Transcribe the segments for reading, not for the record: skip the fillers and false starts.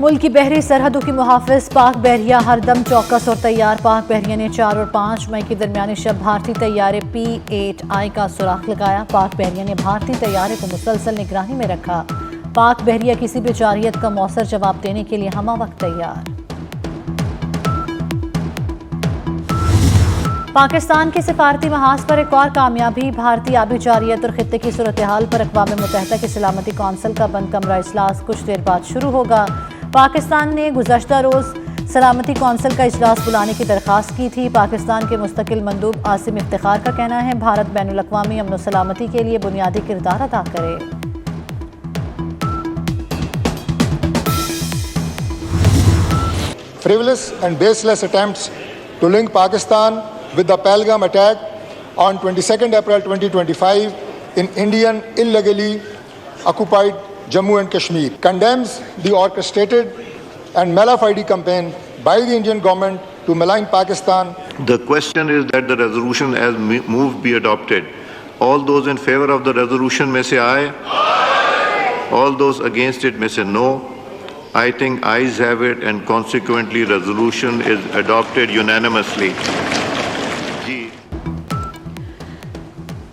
मुल्क की बहरी सरहदों की मुहाफिज पाक बहरिया हरदम चौकस और तैयार। पाक बहरिया ने 4 और 5 मई के दरमियानी शब भारतीय तैयारे P-8I का सुराख लगाया। पाक बहरिया ने भारतीय तैयारे को मुसलसल निगरानी में रखा। पाक बहरिया किसी भी जारियत का मौसर जवाब देने के लिए हमा वक्त तैयार। पाकिस्तान के सिफारती महाज पर एक और कामयाबी। भारतीय आबी जारियत और खित्ते की सूरत हाल पर अक़वाम मुत्तहिदा की सलामती कौंसिल का बंद कमरा इजलास कुछ देर बाद शुरू होगा। पाकिस्तान ने गुज़श्ता रोज़ सलामती कौंसिल का इजलास बुलाने की दरख्वास्त की थी। पाकिस्तान के मुस्तकिल मंदूब आसिम इफ्तिखार का कहना है भारत बैनुल अक़वामी अमन व सलामती के लिए बुनियादी किरदार अदा करे। Frivolous and baseless attempts to link Pakistan with the Pahalgam attack on 22nd April 2025 in Indian illegally occupied Jammu and Kashmir condemns the orchestrated and malafide campaign by the Indian government to malign Pakistan. The question is that the resolution as moved be adopted. All those in favor of the resolution may say aye. Aye. All those against it may say no. I think ayes have it and consequently resolution is adopted unanimously.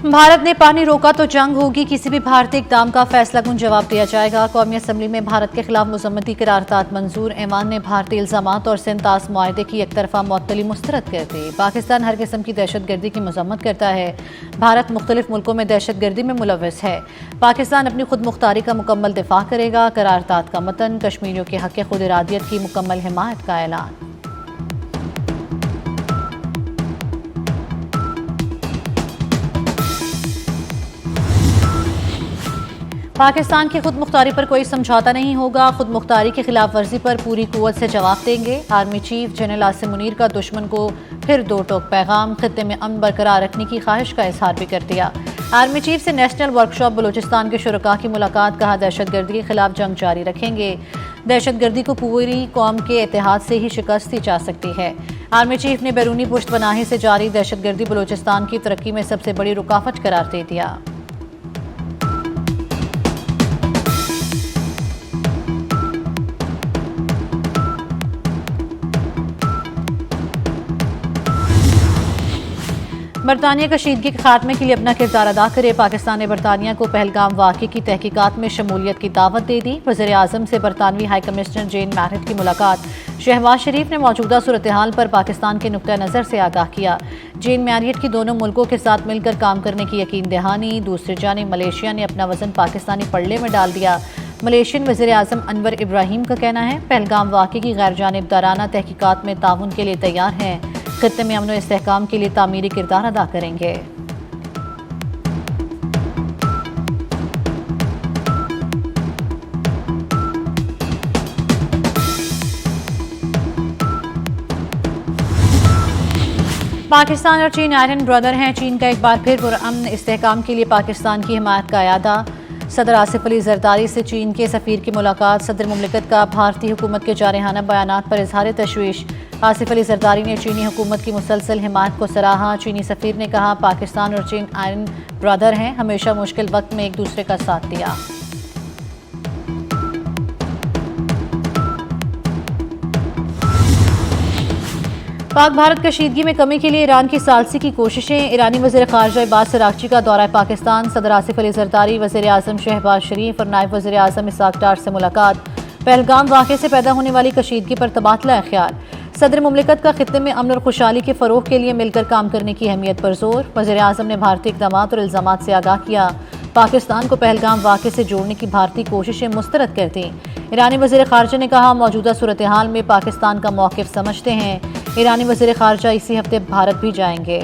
Bharat ने पानी रोका तो जंग होगी, किसी भी भारतीय इक़दाम का फैसला कुन जवाब दिया जाएगा। कौमी असम्बली में भारत के खिलाफ मुज़म्मती करारदाद मंजूर। ऐवान ने भारतीय इल्ज़ामात और सिंतास मुआहदे की एक तरफा मुअत्तली मुस्तरद कर दी। पाकिस्तान हर किस्म की दहशत गर्दी की मज़म्मत करता है। भारत मुख्तलिफ मुल्कों में दहशत गर्दी में मुलव्वस है। पाकिस्तान अपनी खुद मुख्तारी का मुकम्मल दिफा करेगा। करारदाद का मतन कश्मीरियों के हक़ खुद इरादियत की मुकम्मल हिमायत का ऐलान। पाकिस्तान की खुद मुख्तारी पर कोई समझौता नहीं होगा। खुद मुख्तारी की खिलाफ वर्जी पर पूरी कुव्वत से जवाब देंगे। Army chief general Asim Munir का दुश्मन को फिर दो टोक पैगाम। खित्ते में अमन बरकरार रखने की ख्वाहिश का इजहार भी कर दिया। आर्मी चीफ से नेशनल वर्कशॉप बलूचिस्तान के शुरका की मुलाकात। कहा दहशत गर्दी के खिलाफ जंग जारी रखेंगे। दहशत गर्दी को पूरी कौम के इत्तेहाद से ही शिकस्त दी जा सकती है। आर्मी चीफ ने बैरूनी पुश्त पनाही से जारी दहशत गर्दी बलूचिस्तान की तरक्की में सबसे बड़ी रुकावट करार दे दिया। बरतानिया कशीदगी के खात्मे के लिए अपना किरदार अदा करे। पाकिस्तान ने बरतानिया को पहलगाम वाक़े की तहकीकात में शमूलियत की दावत दे दी। वज़ीर आज़म से बरतानवी हाई कमिश्नर जेन मैरिट की मुलाकात। शहबाज शरीफ ने मौजूदा सूरत हाल पर पाकिस्तान के नुक्ता नज़र से आगाह किया। जेन मैरिट की दोनों मुल्कों के साथ मिलकर काम करने की यकीन दहानी। दूसरी जानिब मलेशिया ने अपना वज़न पाकिस्तानी पल्ले में डाल दिया। मलेशियन वज़ीर आज़म अनवर इब्राहिम का कहना है पहलगाम वाक़े की गैर जानिबदाराना तहकीकात में ताउन के लिए तैयार हैं। खित्ते में अमन व इस्तेहकाम के लिए तामीरी किरदार अदा करेंगे। पाकिस्तान और चीन आयरन ब्रदर हैं। चीन का एक बार फिर पुरअमन इस्तेहकाम के लिए पाकिस्तान की हिमायत का अयादा। सदर आसिफ अली जरदारी से चीन के सफ़ीर की मुलाकात। सदर मुमलिकत का भारतीय हुकूमत के जारहाना बयानात पर इजहार तशवीश। आसिफ अली जरदारी ने चीनी हुकूमत की मुसलसल हिमायत को सराहा। चीनी सफ़ीर ने कहा पाकिस्तान और चीन आयरन ब्रदर हैं, हमेशा मुश्किल वक्त में एक दूसरे का साथ दिया। पाक भारत कशीदगी में कमी के लिए ईरान की सालसी की कोशिशें। ईरानी वज़ीर ख़ारजा अब्बास अराग़ची का दौरा पाकिस्तान। सदर आसिफ अली जरदारी, वज़ीर आज़म शहबाज शरीफ और नायब वज़ीर आज़म इसाक डार से मुलाकात। पहलगाम वाक़े से पैदा होने वाली कशीदगी पर तबादला ख्याल। सदर मुमलिकत का खित्ते में अमन और खुशहाली के फ़रोग़ के लिए मिलकर काम करने की अहमियत पर जोर। वज़ीर आज़म ने भारतीय इक़दामात और इल्ज़ामात से आगाह किया। पाकिस्तान को पहलगाम वाक़े से जोड़ने की भारतीय कोशिशें मुस्तरद कर दी। ईरानी वज़ीर ख़ारजा ने कहा मौजूदा सूरत हाल में पाकिस्तान का मौक़िफ़ समझते हैं। ईरानी वज़ीर ख़ारजा इसी हफ्ते भारत भी जाएंगे।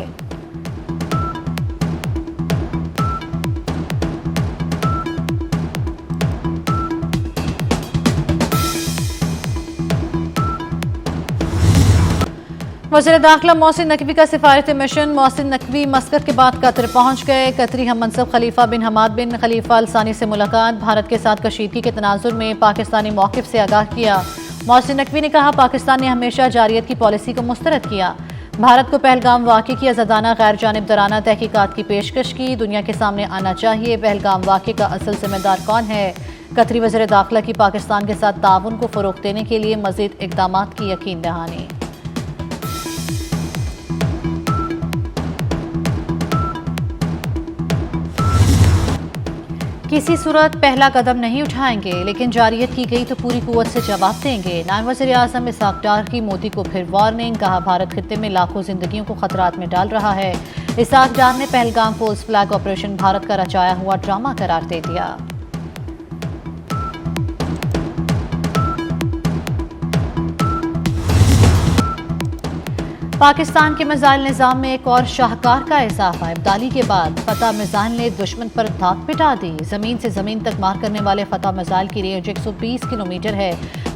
वज़ीर दाखिला मोहसिन नकवी का सिफारती मिशन। मोहसिन नकवी मस्कत के बाद कतर पहुंच गए। कतरी हम मनसब खलीफा बिन हमाद बिन खलीफा अल सानी से मुलाकात। भारत के साथ कशीदगी के तनाजुर में पाकिस्तानी मौक़िफ़ से आगाह किया। मोहसिन नकवी ने कहा पाकिस्तान ने हमेशा जारियत की पॉलिसी को मुस्तरद किया। भारत को पहलगाम वाक़े की आज़ादाना गैर जानिबदाराना तहकीकात की पेशकश की। दुनिया के सामने आना चाहिए पहलगाम वाक़े का असल जिम्मेदार कौन है। कतरी वज़ीर दाखिला की पाकिस्तान के साथ ताउन को फ़रोग़ देने के लिए मज़ीद इक़दामात की यकीन दहानी। किसी सूरत पहला कदम नहीं उठाएंगे, लेकिन जारियत की गई तो पूरी कुव्वत से जवाब देंगे। नायब वज़ीर आज़म इसाक डार की मोदी को फिर वार्निंग, कहा भारत खित्ते में लाखों जिंदगियों को खतरात में डाल रहा है। इसाक डार ने Pahalgam false flag operation Bharat का रचाया हुआ ड्रामा करार दे दिया। पाकिस्तान के मिसाइल निज़ाम में एक और शाहकार का इजाफा। इब्दाली के बाद फतह मिसाइल ने दुश्मन पर धाक पिटा दी। ज़मीन से ज़मीन तक मार करने वाले फतह मिसाइल की रेंज 120 किलोमीटर है।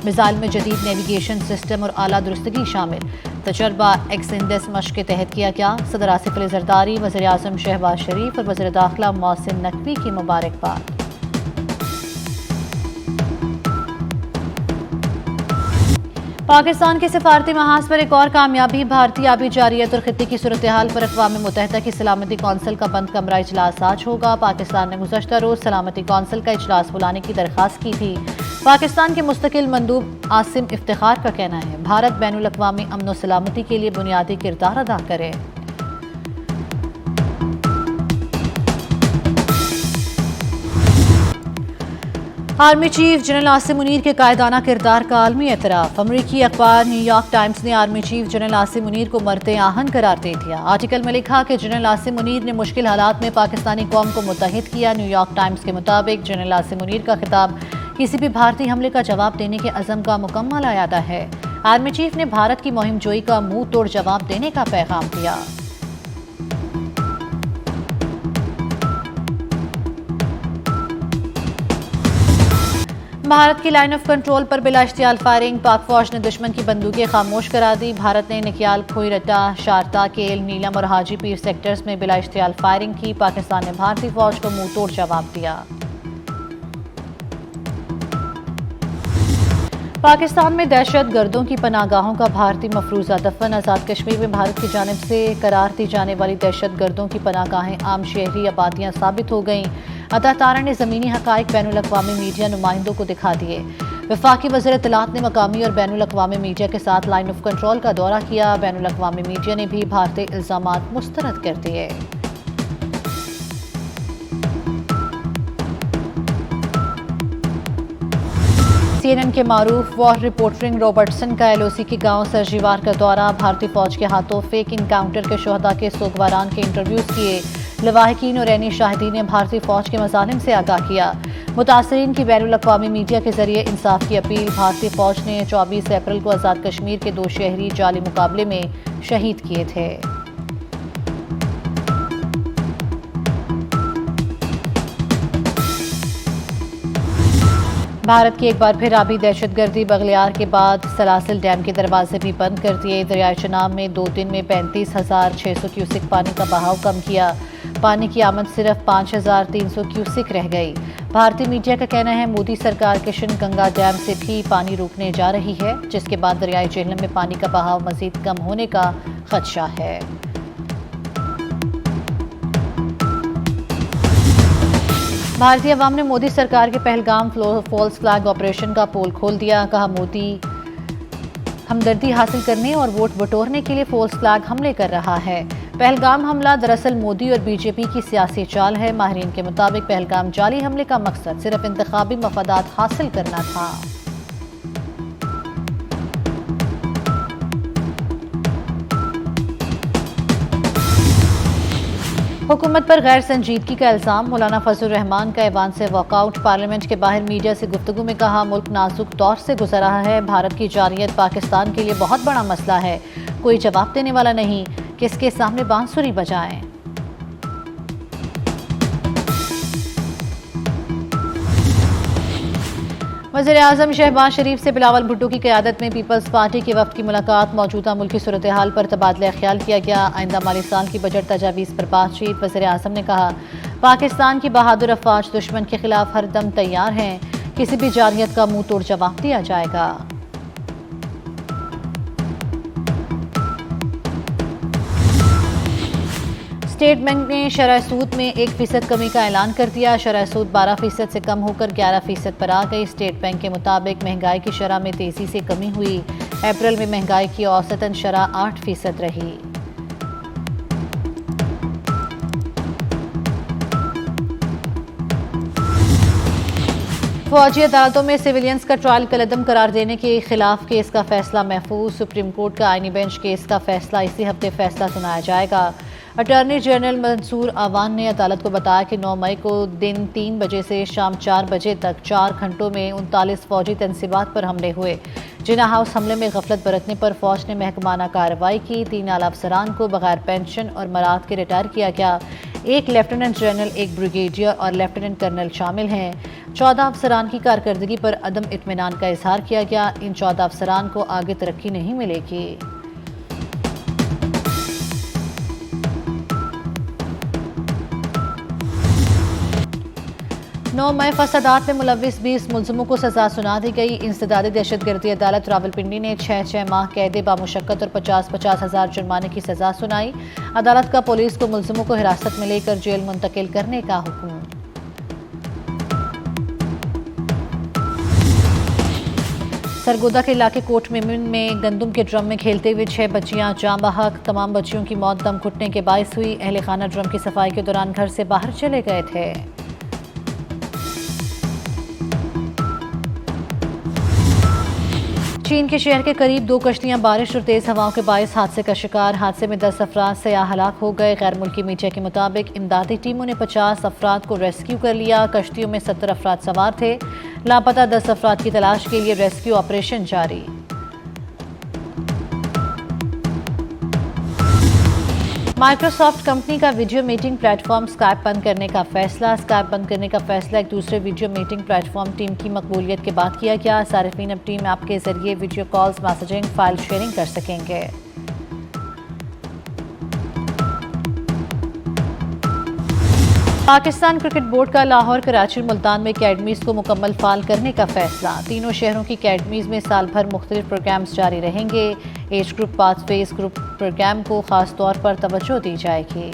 मिसाइल में जदीद नेविगेशन सिस्टम और आला दुरुस्तगी शामिल। तजर्बा एक्स-इंडेस मश्क के तहत किया गया। सदर आसिफ अली ज़रदारी, वज़ीर आज़म शहबाज शरीफ और वज़ीर दाखिला मोहसिन नकवी की मुबारकबाद। पाकिस्तान के सिफारती महाज पर एक और कामयाबी। भारतीय आबी जारियत और खित्ते की सूरत हाल पर अक़वाम मुत्तहिदा की सलामती कौंसिल का बंद कमरा इजलास आज होगा। पाकिस्तान ने गुज़श्ता रोज़ सलामती कौंसिल का इजलास बुलाने की दरख्वास्त की थी। पाकिस्तान के मुस्तकिल मंदूब आसिम इफ्तिखार का कहना है भारत बैनुल अक़वामी अमन व सलामती के लिए बुनियादी किरदार अदा करे। Army chief general Asim Munir के कायदाना किरदार का आलमी एतराफ़। अमरीकी अखबार न्यूयॉर्क टाइम्स ने army chief general Asim Munir को मर्द आहन करार दे दिया। आर्टिकल में लिखा कि जनरल आसिम मुनीर ने मुश्किल हालात में पाकिस्तानी कौम को मुत्तहिद किया। न्यूयॉर्क टाइम्स के मुताबिक जनरल आसिम मुनीर का खिताब किसी भी भारतीय हमले का जवाब देने के अज़म का मुकम्मल अयादा है। आर्मी चीफ ने भारत की मुहिम जोई का मुंह तोड़ जवाब देने का पैगाम दिया। भारत की लाइन ऑफ कंट्रोल पर बिला इश्तियाल फायरिंग। पाक फौज ने दुश्मन की बंदूकें खामोश करा दी। भारत ने निकयाल, खोईरट्टा, शारता, केल, नीलम और हाजी पीर सेक्टर्स में बिला इश्तियाल फायरिंग की। पाकिस्तान ने भारतीय फौज को मुंह तोड़ जवाब दिया। पाकिस्तान में दहशत गर्दों की पनागाहों का भारतीय मफरूजा दफन। आज़ाद कश्मीर में भारत की जानिब से करार दी जाने वाली दहशत गर्दों की पनागाहें आम शहरी आबादियां साबित हो गईं। अता तारा ने ज़मीनी हक़ाइक़ बैनुल अक़वामी मीडिया नुमाइंदों को दिखा दिए। वफाकी वज़ीर इत्तलात ने मकामी और बैनुल अक़वामी मीडिया के साथ लाइन ऑफ कंट्रोल का दौरा किया। बैनुल अक़वामी मीडिया ने भी भारतीय इल्ज़ामात मुस्तरद कर दिए। CNN के मारूफ वॉर रिपोर्टरिंग रॉबर्टसन का LOC के गांव सरजीवार का दौरा। भारतीय फौज के हाथों फेक इनकाउंटर के शोहदा के सोगवारान के इंटरव्यूज किए। लवाहिकीन और ऐनी शाहिदीन ने भारतीय फौज के मज़ालिम से आगाह किया। मुतासरीन की बैनुल अक़वामी मीडिया के जरिए इंसाफ की अपील। भारतीय फौज ने 24 अप्रैल को आज़ाद कश्मीर के 2 शहरी जाली मुकाबले में शहीद किए थे। भारत की एक बार फिर आबी दहशतगर्दी। बगलियार के बाद सलासिल डैम के दरवाजे भी बंद कर दिए। दरियाए चनाब में 2 दिन में 35,600 क्यूसिक पानी का बहाव कम किया। पानी की आमद सिर्फ 5,300 क्यूसिक रह गई। भारतीय मीडिया का कहना है मोदी सरकार किशन गंगा डैम से भी पानी रोकने जा रही है, जिसके बाद दरियाए झेलम में पानी का बहाव मजीद कम होने का खदशा है। भारतीय अवाम ने मोदी सरकार के पहलगाम फॉल्स फ्लैग ऑपरेशन का पोल खोल दिया। कहा मोदी हमदर्दी हासिल करने और वोट बटोरने के लिए फॉल्स फ्लैग हमले कर रहा है। पहलगाम हमला दरअसल मोदी और बीजेपी की सियासी चाल है। माहिरीन के मुताबिक पहलगाम जाली हमले का मकसद सिर्फ इंतखाबी मफादात हासिल करना था। हुकूमत पर गैर संजीदगी का इल्ज़ाम। मौलाना फजलुर रहमान का ऐवान से वॉकआउट। पार्लियामेंट के बाहर मीडिया से गुफ्तगू में कहा मुल्क नाजुक दौर से गुजर रहा है। भारत की जारियत पाकिस्तान के लिए बहुत बड़ा मसला है। कोई जवाब देने वाला नहीं, किसके सामने बांसुरी बजाएं। वज़ीर आज़म शहबाज शरीफ से बिलावल भुट्टो की क़यादत में पीपल्स पार्टी के वफ़द की मुलाकात। मौजूदा मुल्की सूरत हाल पर तबादला ख्याल किया गया। आइंदा माली साल की बजट तजावीज़ पर बातचीत। वज़ीर आज़म ने कहा पाकिस्तान की बहादुर अफवाज दुश्मन के खिलाफ हर दम तैयार हैं। किसी भी जारियत का मुंह तोड़ जवाब दिया जाएगा। स्टेट बैंक ने शरह सूद में 1% कमी का ऐलान कर दिया। शरह सूद 12% से कम होकर 11% पर आ गई। स्टेट बैंक के मुताबिक महंगाई की शरह में तेजी से कमी हुई। अप्रैल में महंगाई की औसतन शरह 8% रही। फौजी अदालतों में सिविलियंस का ट्रायल कलअदम करार देने के खिलाफ केस का फैसला महफूज। सुप्रीम कोर्ट का आईनी बेंच केस का फैसला इसी हफ्ते फैसला सुनाया जाएगा। अटॉर्नी जनरल मंसूर आवान ने अदालत को बताया कि 9 मई को दिन 3 बजे से शाम 4 बजे तक 4 घंटों में 39 फौजी तनसीबात पर हमले हुए। जिना हाउस हमले में गफलत बरतने पर फौज ने महकमाना कार्रवाई की। 3 आला अफसरान को बगैर पेंशन और मराद के रिटायर किया गया। 1 लेफ्टिनेंट जनरल, 1 ब्रिगेडियर और लेफ्टिनेंट कर्नल शामिल हैं। 14 अफसरान की कारकर्दगी पर अदम इत्मीनान का इजहार किया गया। इन 14 अफसरान को आगे तरक्की नहीं मिलेगी। 9 मई फसादात में मुलविस 20 मुलजमों को सजा सुना दी गई। इंसदादी दहशतगर्दी अदालत रावलपिंडी ने 6 माह कैद बामुशक्कत और 50 हज़ार जुर्माने की सजा सुनाई। अदालत का पुलिस को मुलजमों को हिरासत में लेकर जेल मुंतकिल करने का हुक्म। सरगोदा के इलाके कोट मेमन में गंदम के ड्रम में खेलते हुए 6 बच्चियां जाँ बहक। तमाम बच्चियों की मौत दम घुटने के बायस हुई। अहले खाना ड्रम की सफाई के दौरान घर से बाहर चले गए थे। चीन के शहर के करीब 2 कश्तियां बारिश और तेज हवाओं के बायस हादसे का शिकार। हादसे में 10 अफराद सयाह हलाक हो गए। गैर मुल्की मीडिया के मुताबिक इमदादी टीमों ने 50 अफराद को रेस्क्यू कर लिया। कश्तियों में 70 अफराद सवार थे। लापता 10 अफराद की तलाश के लिए रेस्क्यू ऑपरेशन जारी। माइक्रोसॉफ्ट कंपनी का वीडियो मीटिंग प्लेटफॉर्म स्काइप बंद करने का फैसला। स्काइप बंद करने का फैसला एक दूसरे वीडियो मीटिंग प्लेटफॉर्म टीम की मकबूलियत के बाद किया गया। सारिफीन अब टीम ऐप के जरिए video calls, messaging, file sharing कर सकेंगे। पाकिस्तान क्रिकेट बोर्ड का लाहौर, कराची और मुल्तान में अकेडमीज को मुकम्मल फाल करने का फैसला। तीनों शहरों की अकेडमीज में साल भर मुख्तलिफ प्रोग्राम्स जारी रहेंगे। Age group, pathways group programme को खास तौर पर तवज्जो दी जाएगी।